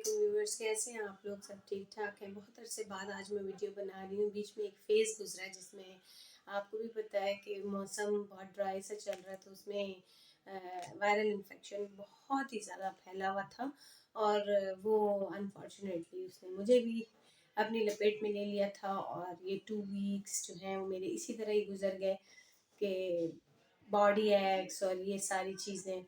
वालेकुम व्यूअर्स, कैसे हैं आप लोग? सब ठीक ठाक हैं। बहुत अरसे बाद आज मैं वीडियो बना रही हूँ। बीच में एक फेज़ गुजरा है जिसमें आपको भी पता है कि मौसम बहुत ड्राई सा चल रहा है, तो उसमें वायरल इन्फेक्शन बहुत ही ज़्यादा फैला हुआ था और वो अनफॉर्चुनेटली उसने मुझे भी अपनी लपेट में ले लिया था। और ये 2 वीक्स जो हैं वो मेरे इसी तरह ही गुजर गए कि बॉडी एक्स और ये सारी चीज़ें।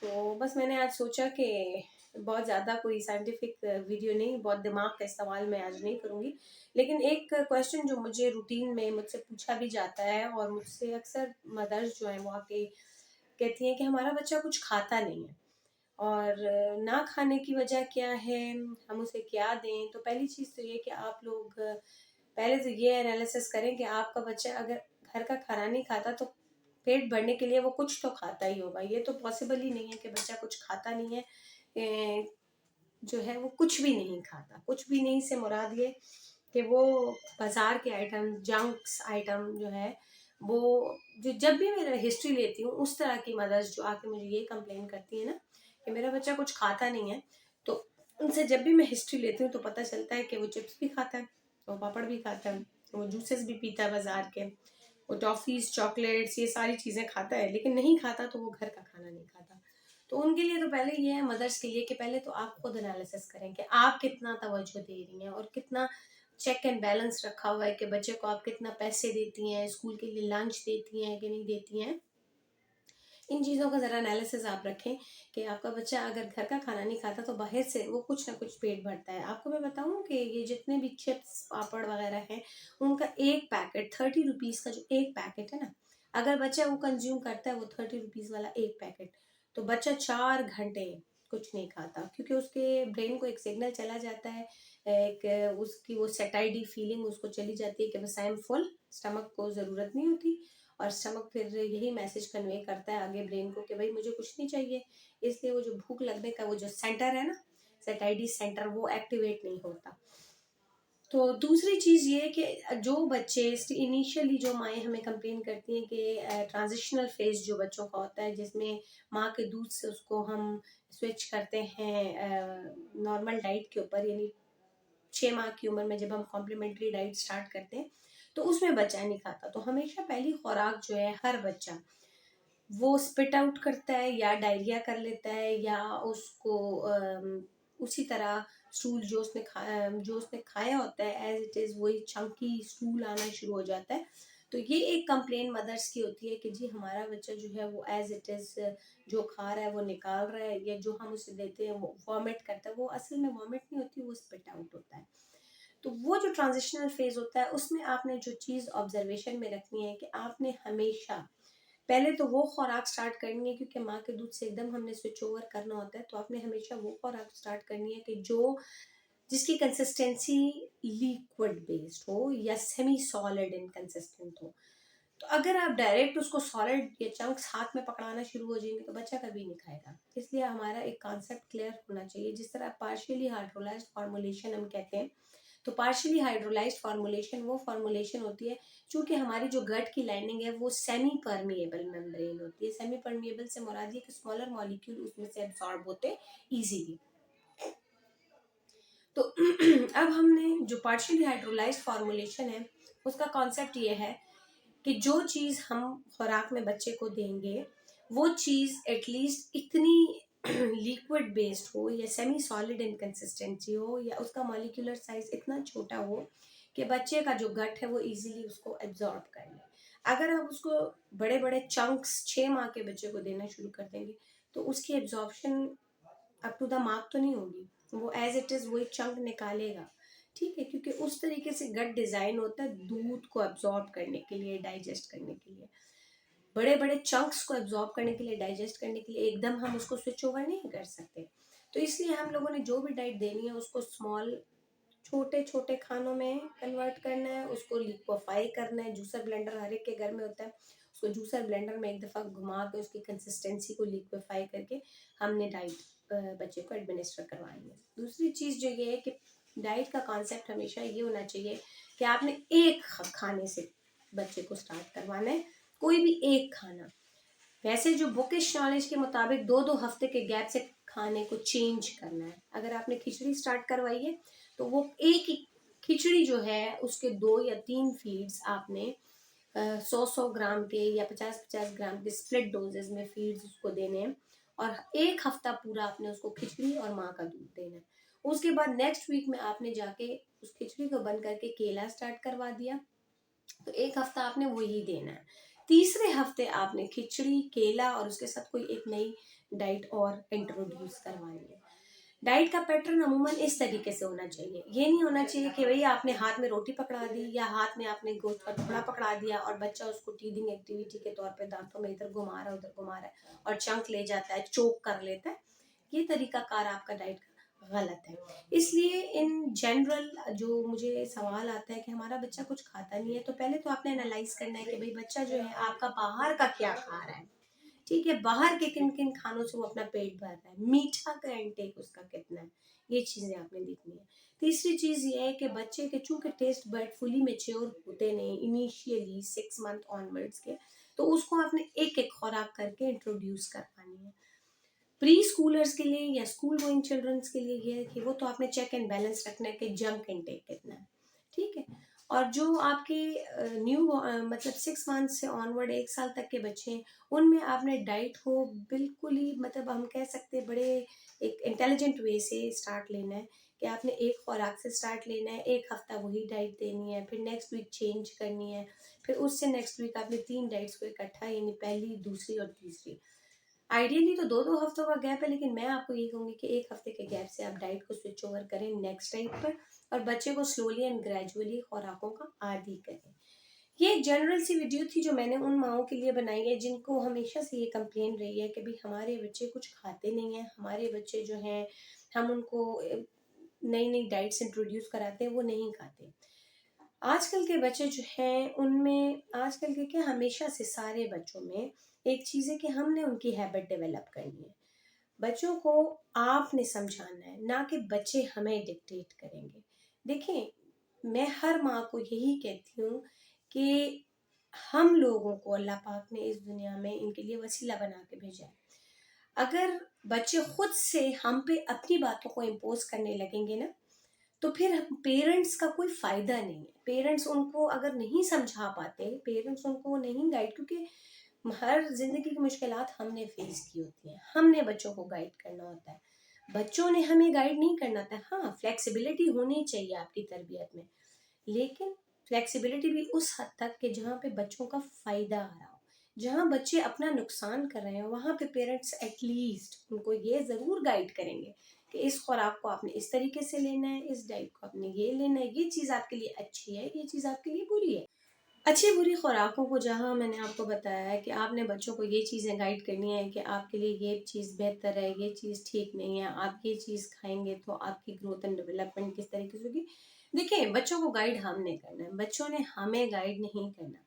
तो बस मैंने आज सोचा कि बहुत ज़्यादा कोई साइंटिफिक वीडियो नहीं, बहुत दिमाग का इस्तेमाल मैं आज नहीं करूँगी। लेकिन एक क्वेश्चन जो मुझे रूटीन में मुझसे पूछा भी जाता है और मुझसे अक्सर मदर्स जो हैं वो आके कहती हैं कि हमारा बच्चा कुछ खाता नहीं है और ना खाने की वजह क्या है, हम उसे क्या दें। तो पहली चीज़ तो ये कि आप लोग पहले तो ये एनालिसिस करें कि आपका बच्चा अगर घर का खाना नहीं खाता तो पेट भरने के लिए वो कुछ तो खाता ही होगा। ये तो पॉसिबल ही नहीं है कि बच्चा कुछ खाता नहीं है, जो है वो कुछ भी नहीं खाता। कुछ भी नहीं से मुराद ये कि वो बाजार के आइटम, जंक्स आइटम जो है वो, जो जब भी मैं हिस्ट्री लेती हूँ उस तरह की मदर्स जो आके मुझे ये कंप्लेन करती है ना कि मेरा बच्चा कुछ खाता नहीं है, तो उनसे जब भी मैं हिस्ट्री लेती हूँ तो पता चलता है कि वो चिप्स भी खाता है, वो पापड़ भी खाता है, वो जूसेस भी पीता है बाजार के, वो टॉफ़ीज़, चॉकलेट्स, ये सारी चीज़ें खाता है, लेकिन नहीं खाता तो वो घर का खाना नहीं खाता। तो उनके लिए तो पहले ये है, मदर्स के लिए, कि पहले तो आप खुद एनालिसिस करें कि आप कितना तवज्जो दे रही हैं और कितना चेक एंड बैलेंस रखा हुआ है कि बच्चे को आप कितना पैसे देती हैं, स्कूल के लिए लंच देती हैं कि नहीं देती हैं। इन चीज़ों का ज़रा एनालिसिस आप रखें कि आपका बच्चा अगर घर का खाना नहीं खाता तो बाहर से वो कुछ ना कुछ पेट भरता है। आपको मैं बताऊं कि ये जितने भी चिप्स, पापड़ वगैरह हैं, उनका एक पैकेट 30 रुपीज़ का, जो एक पैकेट है ना, अगर बच्चा वो कंज्यूम करता है, वो 30 रुपीज़ वाला एक पैकेट, तो बच्चा 4 घंटे कुछ नहीं खाता, क्योंकि उसके ब्रेन को एक सिग्नल चला जाता है, एक उसकी वो सेटाइडी फीलिंग उसको चली जाती है कि बस आई एम फुल, स्टमक को ज़रूरत नहीं होती। और स्टमक फिर यही मैसेज कन्वे करता है आगे ब्रेन को कि भाई मुझे कुछ नहीं चाहिए। इसलिए वो जो भूख लगने का वो जो सेंटर है ना, सेटाइडी सेंटर, वो एक्टिवेट नहीं होता। तो दूसरी चीज़ ये कि जो बच्चे इनिशियली, जो माएँ हमें कंप्लेन करती हैं कि ट्रांजिशनल फेज जो बच्चों का होता है, जिसमें माँ के दूध से उसको हम स्विच करते हैं नॉर्मल डाइट के ऊपर, यानी 6 माह की उम्र में जब हम कॉम्प्लीमेंट्री डाइट स्टार्ट करते हैं, तो उसमें बच्चा नहीं खाता। तो हमेशा पहली खुराक जो है, हर बच्चा वो स्पिट आउट करता है या डायरिया कर लेता है, या उसको उसी तरह स्टूल जो उसने खाया होता है एज इट इज़ वही चंकी स्टूल आना शुरू हो जाता है। तो ये एक कंप्लेन मदर्स की होती है कि जी हमारा बच्चा जो है वो एज इट इज़ जो खा रहा है वो निकाल रहा है, या जो हम उसे देते हैं वो वॉमिट करता है। वो असल में वॉमिट नहीं होती, वो स्पिट आउट होता है। तो वो जो ट्रांजिशनल फेज होता है, उसमें आपने जो चीज़ ऑब्जर्वेशन में रखनी है कि आपने हमेशा पहले तो वो खुराक स्टार्ट करनी है, क्योंकि माँ के दूध से एकदम हमने स्विच ओवर करना होता है। तो आपने हमेशा वो खुराक स्टार्ट करनी है कि जो जिसकी कंसिस्टेंसी लिक्विड बेस्ड हो या सेमी सॉलिड इनकंसिस्टेंट हो। तो अगर आप डायरेक्ट उसको सॉलिड या चंक्स हाथ में पकड़ाना शुरू हो जाएंगे तो बच्चा कभी नहीं खाएगा। इसलिए हमारा एक कॉन्सेप्ट क्लियर होना चाहिए। जिस तरह पार्शियली हाइड्रोलाइज्ड फॉर्मुलेशन हम कहते हैं, तो पार्शियली हाइड्रोलाइज्ड फॉर्मुलेशन वो फॉर्मुलेशन होती है चूँकि हमारी जो गट की लाइनिंग है वो सेमी परमिएबल मेम्ब्रेन होती है। सेमी परमिएबल से मुराद ये कि स्मॉलर मॉलिक्यूल उसमें से एब्सॉर्ब होते इजीली। तो अब हमने जो पार्शियली हाइड्रोलाइज्ड फॉर्मुलेशन है, उसका कॉन्सेप्ट ये है कि जो चीज़ हम खुराक में बच्चे को देंगे, वो चीज़ एटलीस्ट इतनी लिक्विड बेस्ड हो या सेमी सॉलिड इन कंसिस्टेंसी हो, या उसका मॉलिक्यूलर साइज इतना छोटा हो कि बच्चे का जो गट है वो इजीली उसको एब्जॉर्ब कर ले। अगर आप उसको बड़े बड़े चंक्स 6 माह के बच्चे को देना शुरू कर देंगे तो उसकी absorption up to the mark तो नहीं होगी। वो एज इट इज़ वही चंक निकालेगा, ठीक है, क्योंकि उस तरीके से गट डिज़ाइन होता है दूध को एब्जॉर्ब करने के लिए, डाइजेस्ट करने के लिए, बड़े बड़े चंक्स को एब्जॉर्ब करने के लिए, डाइजेस्ट करने के लिए एकदम हम उसको स्विच ओवर नहीं कर सकते। तो इसलिए हम लोगों ने जो भी डाइट देनी है उसको स्मॉल, छोटे छोटे खानों में कन्वर्ट करना है, उसको लिक्विफाई करना है। जूसर ब्लेंडर हर एक के घर में होता है, उसको जूसर ब्लेंडर में एक दफ़ा घुमा के उसकी कंसिस्टेंसी को लिक्विफाई करके हमने डाइट बच्चे को एडमिनिस्टर करवानी है। दूसरी चीज़ जो ये है कि डाइट का कॉन्सेप्ट हमेशा ये होना चाहिए कि आपने एक खाने से बच्चे को स्टार्ट करवाना है, कोई भी एक खाना। वैसे जो बुकिश नॉलेज के मुताबिक 2-2 हफ्ते के गैप से खाने को चेंज करना है। अगर आपने खिचड़ी स्टार्ट करवाई है तो वो एक ही खिचड़ी जो है उसके 2 या 3 फीड्स आपने 100-100 ग्राम के या 50-50 ग्राम के स्प्लिट डोजेस में फीड्स उसको देने हैं, और 1 हफ्ता पूरा आपने उसको खिचड़ी और माँ का दूध देना है। उसके बाद नेक्स्ट वीक में आपने जाके उस खिचड़ी को बंद करके केला स्टार्ट करवा दिया, तो 1 हफ्ता आपने वही देना है। तीसरे हफ्ते आपने खिचड़ी, केला और उसके साथ कोई एक नई डाइट और इंट्रोड्यूस करवानी है। डाइट का पैटर्न अमूमन इस तरीके से होना चाहिए। ये नहीं होना चाहिए कि भई आपने हाथ में रोटी पकड़ा दी या हाथ में आपने गोश्त का टुकड़ा पकड़ा दिया और बच्चा उसको टीदिंग एक्टिविटी के तौर पे दांतों में इधर घुमा रहा है, उधर घुमा रहा है और चंक ले जाता है, चोक कर लेता है। ये तरीकाकार आपका डाइट का गलत है। इसलिए इन जनरल जो मुझे सवाल आता है कि हमारा बच्चा कुछ खाता नहीं है, तो पहले तो आपने एनालाइज करना है कि भई बच्चा जो है आपका बाहर का क्या खा रहा है। ठीक है, बाहर के किन किन खानों से वो अपना पेट भर रहा है, मीठा का इंटेक उसका कितना है, ये चीजें आपने देखनी है। तीसरी चीज ये है कि बच्चे के चूंकि टेस्ट बड फुली मेच्योर होते नहीं इनिशियली 6 मंथ ऑनवर्ड्स के, तो उसको आपने एक एक खुराक करके इंट्रोड्यूस करवानी है। प्री स्कूलर्स के लिए या स्कूल गोइंग चिल्ड्रंस के लिए ये है कि वो तो आपने चेक एंड बैलेंस रखना है कि जंक इनटेक कितना है। ठीक है, और जो आपके न्यू मतलब 6 मंथ से ऑनवर्ड 1 साल तक के बच्चे हैं, उनमें आपने डाइट को बिल्कुल ही मतलब हम कह सकते हैं बड़े एक इंटेलिजेंट वे से स्टार्ट लेना है कि आपने एक खुराक से स्टार्ट लेना है, 1 हफ्ता वही डाइट देनी है, फिर नेक्स्ट वीक चेंज करनी है, फिर उससे नेक्स्ट वीक आपने 3 डाइट्स को इकट्ठा यानी पहली, दूसरी और तीसरी। आइडियली तो 2-2 हफ्तों का गैप है, लेकिन मैं आपको ये कहूँगी कि 1 हफ्ते के गैप से आप डाइट को स्विच ओवर करें नेक्स्ट डाइट पर, और बच्चे को स्लोली एंड ग्रेजुअली खुराकों का आदी करें। ये एक जनरल सी वीडियो थी जो मैंने उन माओं के लिए बनाई है जिनको हमेशा से ये कंप्लेन रही है कि भाई हमारे बच्चे कुछ खाते नहीं हैं, हमारे बच्चे जो हैं हम उनको नई नई डाइट्स इंट्रोड्यूस कराते हैं वो नहीं खाते। आजकल के बच्चे जो हैं उनमें आजकल के क्या हमेशा से सारे बच्चों में एक चीज़ है कि हमने उनकी हैबिट डेवलप करनी है। बच्चों को आपने समझाना है, ना कि बच्चे हमें डिक्टेट करेंगे। देखिए, मैं हर माँ को यही कहती हूँ कि हम लोगों को अल्लाह पाक ने इस दुनिया में इनके लिए वसीला बना के भेजा है। अगर बच्चे खुद से हम पे अपनी बातों को इम्पोज करने लगेंगे ना, तो फिर पेरेंट्स का कोई फायदा नहीं है। पेरेंट्स उनको अगर नहीं समझा पाते, पेरेंट्स उनको नहीं गाइड, क्योंकि हर जिंदगी की मुश्किलात हमने फेस की होती हैं, हमने बच्चों को गाइड करना होता है, बच्चों ने हमें गाइड नहीं करना होता है। हाँ, फ्लेक्सिबिलिटी होनी चाहिए आपकी तरबियत में, लेकिन फ्लेक्सिबिलिटी भी उस हद तक कि जहाँ पे बच्चों का फायदा आ रहा हो। जहाँ बच्चे अपना नुकसान कर रहे हैं वहाँ पे पेरेंट्स एटलीस्ट उनको ये ज़रूर गाइड करेंगे कि इस खुराक को आपने इस तरीके से लेना है, इस डाइट को आपने ये लेना है, ये चीज़ आपके लिए अच्छी है, ये चीज़ आपके लिए बुरी है। अच्छी बुरी खुराकों को जहाँ मैंने आपको बताया है कि आपने बच्चों को ये चीज़ें गाइड करनी है कि आपके लिए ये चीज़ बेहतर है, ये चीज़ ठीक नहीं है, आप ये चीज़ खाएंगे तो आपकी ग्रोथ एंड डेवलपमेंट किस तरीके से होगी। देखिए, बच्चों को गाइड हमने करना है, बच्चों ने हमें गाइड नहीं करना।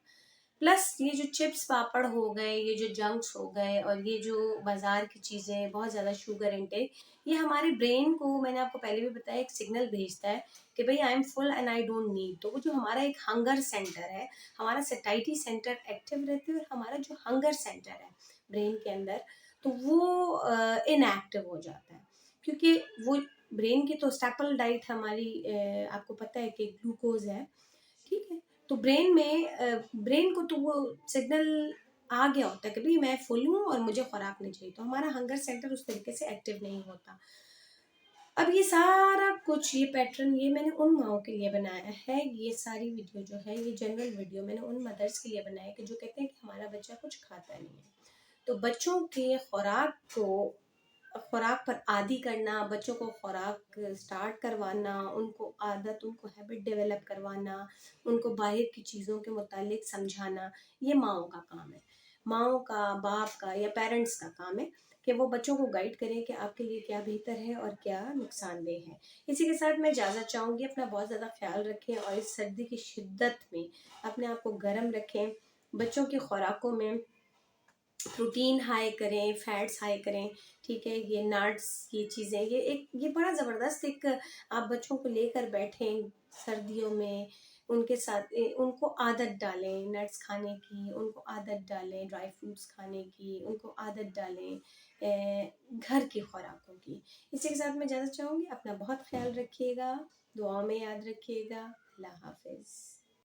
प्लस ये जो चिप्स पापड़ हो गए, ये जो जंक्स हो गए और ये जो बाजार की चीज़ें, बहुत ज़्यादा शुगर इंटेक, ये हमारे ब्रेन को, मैंने आपको पहले भी बताया, एक सिग्नल भेजता है कि भाई I am full and I don't need. तो वो जो हमारा एक हंगर सेंटर है, हमारा सैटिस्फैक्टी सेंटर एक्टिव रहते हैं और हमारा जो हंगर सेंटर है ब्रेन के अंदर, तो वो इनएक्टिव हो जाता है, क्योंकि वो ब्रेन की तो स्टेपल डाइट हमारी आपको पता है कि ग्लूकोज है। ठीक है, तो ब्रेन को तो वो सिग्नल आ गया होता है कि भाई मैं फुल हूँ और मुझे खुराक नहीं चाहिए, तो हमारा हंगर सेंटर उस तरीके से एक्टिव नहीं होता। अब ये सारा कुछ, ये पैटर्न, ये मैंने उन माओं के लिए बनाया है। ये सारी वीडियो जो है, ये जनरल वीडियो मैंने उन मदर्स के लिए बनाया है कि जो कहते हैं कि हमारा बच्चा कुछ खाता नहीं है। तो बच्चों के खुराक पर आदी करना, बच्चों को खुराक स्टार्ट करवाना, उनको आदत, उनको हैबिट डेवलप करवाना, उनको बाहर की चीज़ों के मुतालिक समझाना, ये माओं का काम है। माओं का, बाप का या पेरेंट्स का काम है कि वो बच्चों को गाइड करें कि आपके लिए क्या बेहतर है और क्या नुकसानदेह है। इसी के साथ मैं इजाज़त चाहूँगी, अपना बहुत ज़्यादा ख्याल रखें और इस सर्दी की शिद्दत में अपने आप को गर्म रखें। बच्चों की खुराकों में प्रोटीन हाई करें, फैट्स हाई करें। ठीक है, ये नट्स, ये चीज़ें, ये बड़ा ज़बरदस्त एक, आप बच्चों को लेकर बैठें सर्दियों में, उनके साथ उनको आदत डालें नट्स खाने की, उनको आदत डालें ड्राई फ्रूट्स खाने की, उनको आदत डालें घर की खुराकों की। इसी के साथ मैं ज़्यादा चाहूँगी अपना बहुत ख्याल रखिएगा, दुआओं में याद रखिएगा। अल्लाह हाफ़िज़।